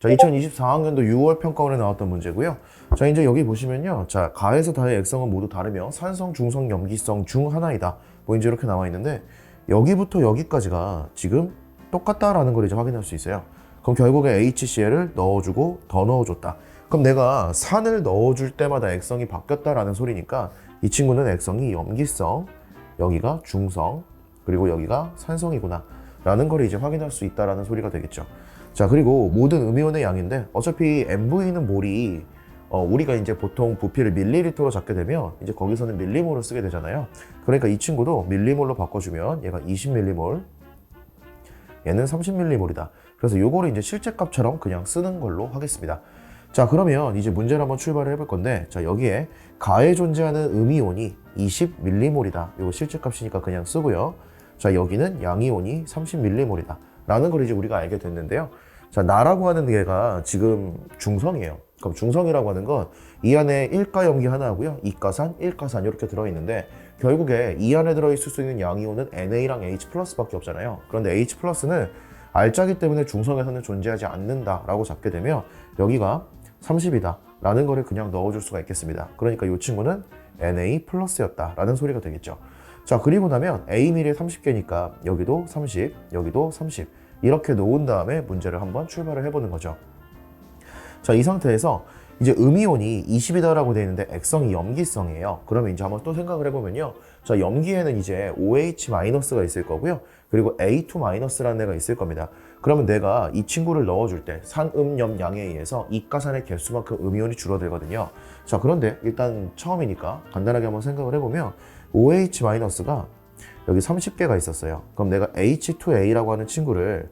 자, 2024학년도 6월 평가원에 나왔던 문제고요. 자, 이제 여기 보시면요. 자, 가에서 다의 액성은 모두 다르며 산성, 중성, 염기성 중 하나이다. 뭐 이제 이렇게 나와 있는데 여기부터 여기까지가 지금 똑같다라는 걸 이제 확인할 수 있어요. 그럼 결국에 HCl을 넣어주고 더 넣어줬다. 그럼 내가 산을 넣어줄 때마다 액성이 바뀌었다라는 소리니까 이 친구는 액성이 염기성, 여기가 중성, 그리고 여기가 산성이구나 라는 걸 이제 확인할 수 있다라는 소리가 되겠죠. 자, 그리고 모든 음이온의 양인데 어차피 MV는 몰이 우리가 이제 보통 부피를 밀리리터로 잡게 되면 이제 거기서는 밀리몰을 쓰게 되잖아요. 그러니까 이 친구도 밀리몰로 바꿔주면 얘가 20밀리몰, 얘는 30밀리몰이다. 그래서 요거를 이제 실제값처럼 그냥 쓰는 걸로 하겠습니다. 자, 그러면 이제 문제를 한번 출발을 해볼 건데, 자, 여기에 가에 존재하는 음이온이 20밀리몰이다. 요거 실제값이니까 그냥 쓰고요. 자, 여기는 양이온이 30밀리몰이다. 라는 걸 이제 우리가 알게 됐는데요. 자, 나라고 하는 게가 지금 중성이에요. 그럼 중성이라고 하는 건 이 안에 1가 염기 하나 하고요. 2가산, 1가산 이렇게 들어있는데 결국에 이 안에 들어있을 수 있는 양이온은 NA랑 H 플러스밖에 없잖아요. 그런데 H 플러스는 알짜기 때문에 중성에서는 존재하지 않는다라고 잡게 되면 여기가 30이다 라는 거를 그냥 넣어줄 수가 있겠습니다. 그러니까 이 친구는 NA 플러스였다 라는 소리가 되겠죠. 자, 그리고 나면 A밀이 30개니까 여기도 30, 여기도 30 이렇게 놓은 다음에 문제를 한번 출발을 해보는 거죠. 자, 이 상태에서 이제 음이온이 20이다라고 되어 있는데 액성이 염기성이에요. 그러면 이제 한번 또 생각을 해보면요. 자, 염기에는 이제 OH-가 있을 거고요. 그리고 A2-라는 애가 있을 겁니다. 그러면 내가 이 친구를 넣어줄 때 산음염양에 의해서 이가산의 개수만큼 음이온이 줄어들거든요. 자, 그런데 일단 처음이니까 간단하게 한번 생각을 해보면 OH-가 여기 30개가 있었어요. 그럼 내가 H2A라고 하는 친구를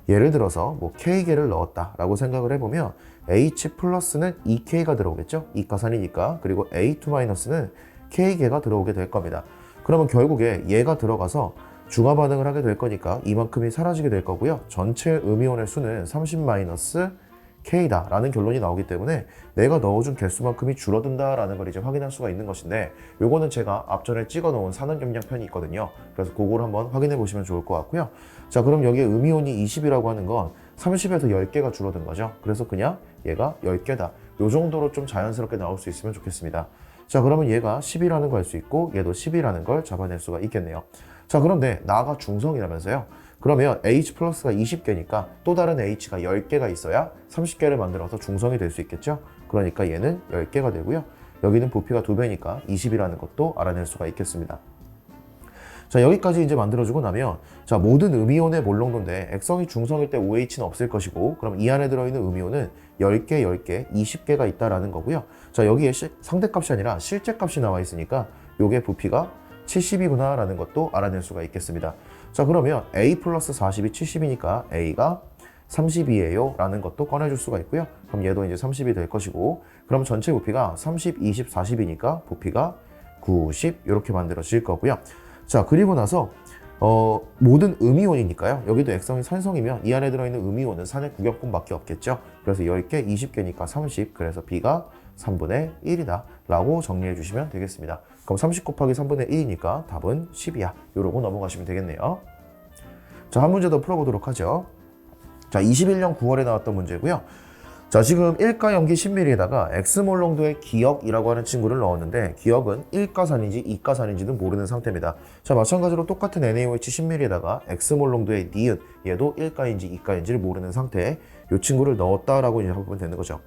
예를 들어서 뭐 K개를 넣었다라고 생각을 해보면 H 플러스는 2K가 들어오겠죠? 이가산이니까. 그리고 A2-는 K개가 들어오게 될 겁니다. 그러면 결국에 얘가 들어가서 중화 반응을 하게 될 거니까 이만큼이 사라지게 될 거고요. 전체 음이온의 수는 30-K다 라는 결론이 나오기 때문에 내가 넣어준 개수만큼이 줄어든다라는 걸 이제 확인할 수가 있는 것인데 요거는 제가 앞전에 찍어 놓은 산업염량편이 있거든요. 그래서 그걸 한번 확인해 보시면 좋을 것 같고요. 자, 그럼 여기에 음이온이 20이라고 하는 건 30에서 10개가 줄어든 거죠. 그래서 그냥 얘가 10개다. 요 정도로 좀 자연스럽게 나올 수 있으면 좋겠습니다. 자, 그러면 얘가 10이라는 걸 알 수 있고 얘도 10이라는 걸 잡아낼 수가 있겠네요. 자, 그런데 나가 중성이라면서요. 그러면 H 플러스가 20개니까 또 다른 H가 10개가 있어야 30개를 만들어서 중성이 될 수 있겠죠. 그러니까 얘는 10개가 되고요. 여기는 부피가 2배니까 20이라는 것도 알아낼 수가 있겠습니다. 자, 여기까지 이제 만들어주고 나면 자, 모든 음이온의 몰농도인데 액성이 중성일 때 OH는 없을 것이고 그럼 이 안에 들어있는 음이온은 10개, 10개, 20개가 있다라는 거고요. 자, 여기에 상대값이 아니라 실제값이 나와 있으니까 요게 부피가 70이구나 라는 것도 알아낼 수가 있겠습니다. 자, 그러면 A 플러스 40이 70이니까 A가 30이에요 라는 것도 꺼내줄 수가 있고요. 그럼 얘도 이제 30이 될 것이고 그럼 전체 부피가 30, 20, 40이니까 부피가 90 이렇게 만들어질 거고요. 자, 그리고 나서 모든 음이온이니까요. 여기도 액성이 산성이면 이 안에 들어있는 음이온은 산의 구격분밖에 없겠죠. 그래서 10개, 20개니까 30, 그래서 B가 3분의 1이다 라고 정리해 주시면 되겠습니다. 그럼 30 곱하기 3분의 1이니까 답은 10이야. 요러고 넘어가시면 되겠네요. 자, 한 문제 더 풀어보도록 하죠. 자, 21년 9월에 나왔던 문제고요. 자, 지금 1가 염기 10ml에다가 X몰농도의 기역이라고 하는 친구를 넣었는데 기역은 1가산인지 2가산인지는 모르는 상태입니다. 자, 마찬가지로 똑같은 NaOH 10ml에다가 X몰농도의 니은, 얘도 1가인지 2가인지를 모르는 상태에 이 친구를 넣었다라고 이제 보면 되는 거죠.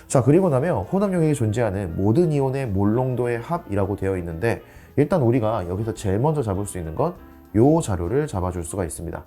자, 그리고 나면 혼합용액에 존재하는 모든 이온의 몰농도의 합이라고 되어 있는데 일단 우리가 여기서 제일 먼저 잡을 수 있는 건 이 자료를 잡아줄 수가 있습니다.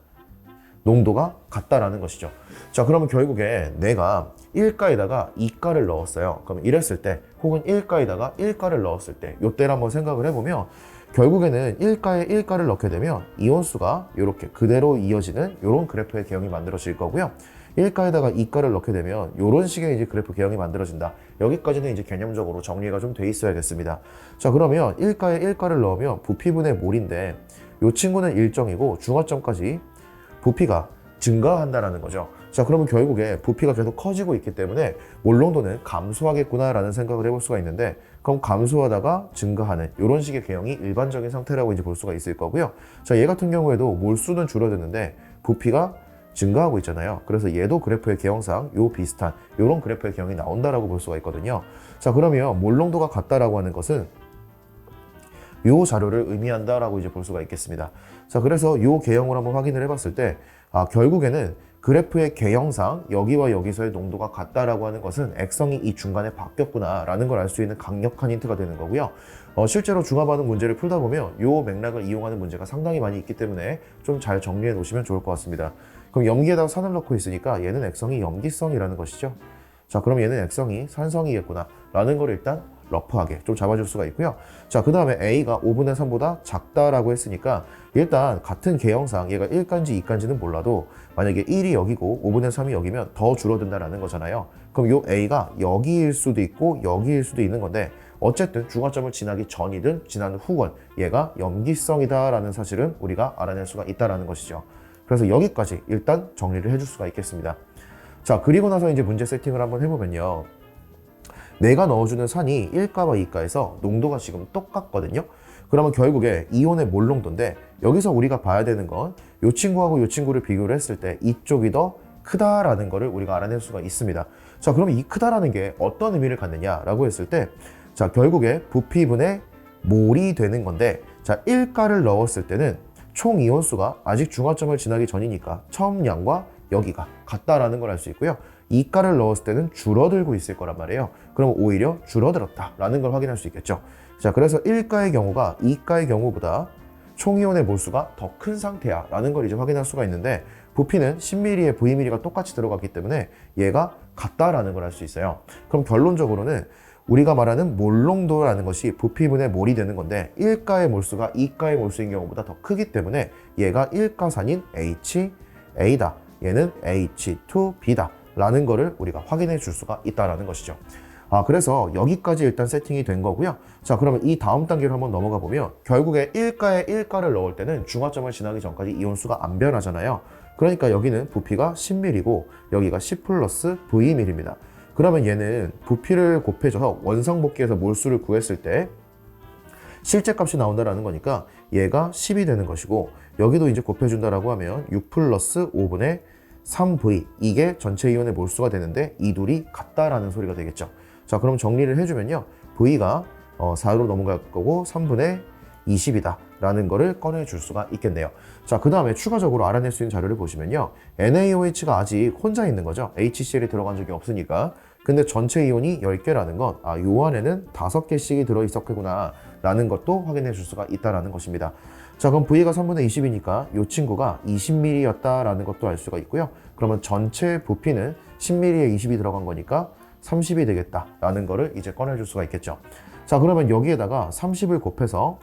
농도가 같다라는 것이죠. 자, 그러면 결국에 내가 1가에다가 2가를 넣었어요. 그럼 이랬을 때 혹은 1가에다가 1가를 넣었을 때 이때를 한번 생각을 해보면 결국에는 1가에 1가를 넣게 되면 이온수가 이렇게 그대로 이어지는 이런 그래프의 개형이 만들어질 거고요. 1가에다가 2가를 넣게 되면 이런 식의 이제 그래프 개형이 만들어진다. 여기까지는 이제 개념적으로 정리가 좀 돼 있어야겠습니다. 자, 그러면 1가에 1가를 넣으면 부피분의 몰인데 이 친구는 일정이고 중화점까지 부피가 증가한다는 거죠. 자, 그러면 결국에 부피가 계속 커지고 있기 때문에 몰농도는 감소하겠구나라는 생각을 해볼 수가 있는데 그럼 감소하다가 증가하는 이런 식의 개형이 일반적인 상태라고 이제 볼 수가 있을 거고요. 자, 얘 같은 경우에도 몰수는 줄어드는데 부피가 증가하고 있잖아요. 그래서 얘도 그래프의 개형상 요 비슷한 요런 그래프의 개형이 나온다라고 볼 수가 있거든요. 자, 그러면 몰농도가 같다라고 하는 것은 요 자료를 의미한다라고 이제 볼 수가 있겠습니다. 자, 그래서 요 개형을 한번 확인을 해봤을 때 결국에는 그래프의 개형상 여기와 여기서의 농도가 같다라고 하는 것은 액성이 이 중간에 바뀌었구나라는 걸 알 수 있는 강력한 힌트가 되는 거고요. 실제로 중화반응 문제를 풀다 보면 요 맥락을 이용하는 문제가 상당히 많이 있기 때문에 좀 잘 정리해 놓으시면 좋을 것 같습니다. 그럼 염기에다가 산을 넣고 있으니까 얘는 액성이 염기성이라는 것이죠. 자, 그럼 얘는 액성이 산성이겠구나 라는 걸 일단 러프하게 좀 잡아줄 수가 있고요. 자, 그 다음에 A가 5분의 3보다 작다라고 했으니까 일단 같은 개형상 얘가 1간지 2간지는 몰라도 만약에 1이 여기고 5분의 3이 여기면 더 줄어든다라는 거잖아요. 그럼 요 A가 여기일 수도 있고 여기일 수도 있는 건데 어쨌든 중화점을 지나기 전이든 지난 후건 얘가 염기성이다라는 사실은 우리가 알아낼 수가 있다라는 것이죠. 그래서 여기까지 일단 정리를 해줄 수가 있겠습니다. 자, 그리고 나서 이제 문제 세팅을 한번 해보면요. 내가 넣어주는 산이 1가와 2가에서 농도가 지금 똑같거든요. 그러면 결국에 이온의 몰 농도인데 여기서 우리가 봐야 되는 건 이 친구하고 이 친구를 비교를 했을 때 이쪽이 더 크다라는 거를 우리가 알아낼 수가 있습니다. 자, 그러면 이 크다라는 게 어떤 의미를 갖느냐라고 했을 때 자, 결국에 부피분의 몰이 되는 건데 자, 1가를 넣었을 때는 총 이온수가 아직 중화점을 지나기 전이니까 처음 양과 여기가 같다라는 걸 알 수 있고요. 2가를 넣었을 때는 줄어들고 있을 거란 말이에요. 그럼 오히려 줄어들었다라는 걸 확인할 수 있겠죠. 자, 그래서 1가의 경우가 2가의 경우보다 총이온의 몰수가 더 큰 상태야 라는 걸 이제 확인할 수가 있는데 부피는 10ml에 Vml가 똑같이 들어갔기 때문에 얘가 같다라는 걸 알 수 있어요. 그럼 결론적으로는 우리가 말하는 몰농도라는 것이 부피분의 몰이 되는 건데 1가의 몰수가 2가의 몰수인 경우보다 더 크기 때문에 얘가 1가산인 HA다. 얘는 H2B다 라는 거를 우리가 확인해 줄 수가 있다라는 것이죠. 그래서 여기까지 일단 세팅이 된 거고요. 자, 그러면 이 다음 단계로 한번 넘어가 보면 결국에 1가에 1가를 넣을 때는 중화점을 지나기 전까지 이온수가 안 변하잖아요. 그러니까 여기는 부피가 10ml고 여기가 10 플러스 Vml입니다. 그러면 얘는 부피를 곱해줘서 원상복귀해서 몰수를 구했을 때 실제 값이 나온다라는 거니까 얘가 10이 되는 것이고 여기도 이제 곱해준다라고 하면 6 플러스 5분의 3V 이게 전체 이온의 몰수가 되는데 이 둘이 같다라는 소리가 되겠죠. 자, 그럼 정리를 해주면요. V가 4로 넘어갈 거고 3분의 20이다 라는 거를 꺼내줄 수가 있겠네요. 자, 그 다음에 추가적으로 알아낼 수 있는 자료를 보시면요. NaOH가 아직 혼자 있는 거죠. HCl이 들어간 적이 없으니까. 근데 전체 이온이 10개라는 건 요 안에는 5개씩이 들어있었구나 라는 것도 확인해 줄 수가 있다는 것입니다. 자, 그럼 V가 3분의 20이니까 이 친구가 20ml였다 라는 것도 알 수가 있고요. 그러면 전체 부피는 10ml에 20이 들어간 거니까 30이 되겠다 라는 거를 이제 꺼내줄 수가 있겠죠. 자, 그러면 여기에다가 30을 곱해서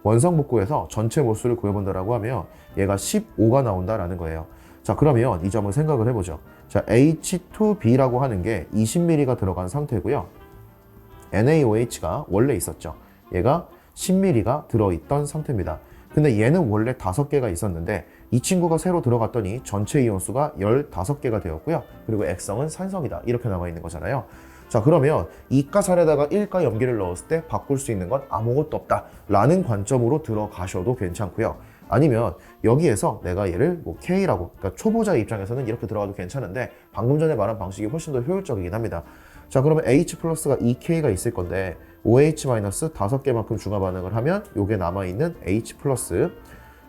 원상복구해서 전체 몰수를 구해본다라고 하면 얘가 15가 나온다라는 거예요. 자, 그러면 이 점을 생각을 해보죠. 자, H2B라고 하는 게 20ml가 들어간 상태고요. NaOH가 원래 있었죠. 얘가 10ml가 들어있던 상태입니다. 근데 얘는 원래 5개가 있었는데 이 친구가 새로 들어갔더니 전체 이온수가 15개가 되었고요. 그리고 액성은 산성이다. 이렇게 나와 있는 거잖아요. 자, 그러면 2가산에다가 1가 염기를 넣었을 때 바꿀 수 있는 건 아무것도 없다 라는 관점으로 들어가셔도 괜찮고요. 아니면 여기에서 내가 얘를 뭐 K라고, 그러니까 초보자 입장에서는 이렇게 들어가도 괜찮은데 방금 전에 말한 방식이 훨씬 더 효율적이긴 합니다. 자, 그러면 H 플러스가 2K가 있을 건데 OH 마이너스 5개만큼 중화 반응을 하면 요게 남아있는 H 플러스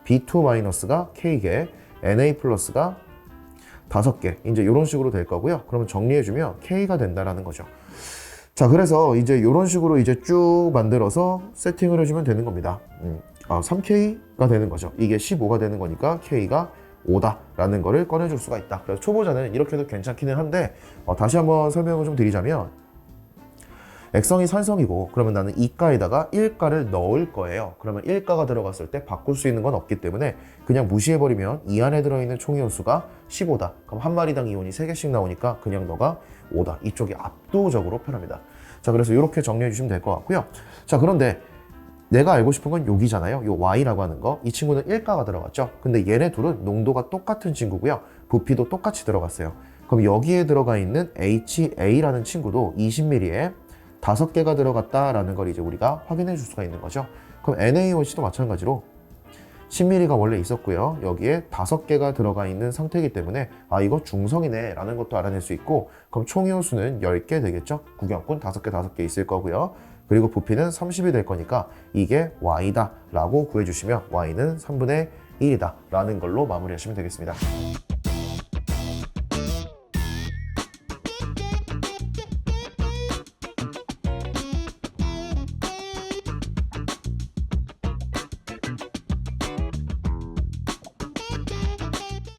B2 마이너스가 K개, Na 플러스가 5개 이제 이런 식으로 될 거고요. 그러면 정리해주면 K가 된다라는 거죠. 자, 그래서 이제 이런 식으로 이제 쭉 만들어서 세팅을 해주면 되는 겁니다. 3K가 되는 거죠. 이게 15가 되는 거니까 K가 5다 라는 거를 꺼내줄 수가 있다. 그래서 초보자는 이렇게 해도 괜찮기는 한데 다시 한번 설명을 좀 드리자면 액성이 산성이고 그러면 나는 2가에다가 1가를 넣을 거예요. 그러면 1가가 들어갔을 때 바꿀 수 있는 건 없기 때문에 그냥 무시해버리면 이 안에 들어있는 총이온수가 15다. 그럼 한 마리당 이온이 3개씩 나오니까 그냥 너가 5다. 이쪽이 압도적으로 편합니다. 자, 그래서 이렇게 정리해 주시면 될 것 같고요. 자, 그런데 내가 알고 싶은 건 여기잖아요. 요 Y라고 하는 거. 이 친구는 1가가 들어갔죠. 근데 얘네 둘은 농도가 똑같은 친구고요. 부피도 똑같이 들어갔어요. 그럼 여기에 들어가 있는 HA라는 친구도 20ml에 5개가 들어갔다라는 걸 이제 우리가 확인해 줄 수가 있는 거죠. 그럼 NaOH도 마찬가지로 10mm가 원래 있었고요. 여기에 5개가 들어가 있는 상태이기 때문에 아 이거 중성이네 라는 것도 알아낼 수 있고, 그럼 총의 호수는 10개 되겠죠. 구경꾼 5개 있을 거고요. 그리고 부피는 30이 될 거니까 이게 y다 라고 구해주시면 y는 3분의 1이다 라는 걸로 마무리하시면 되겠습니다.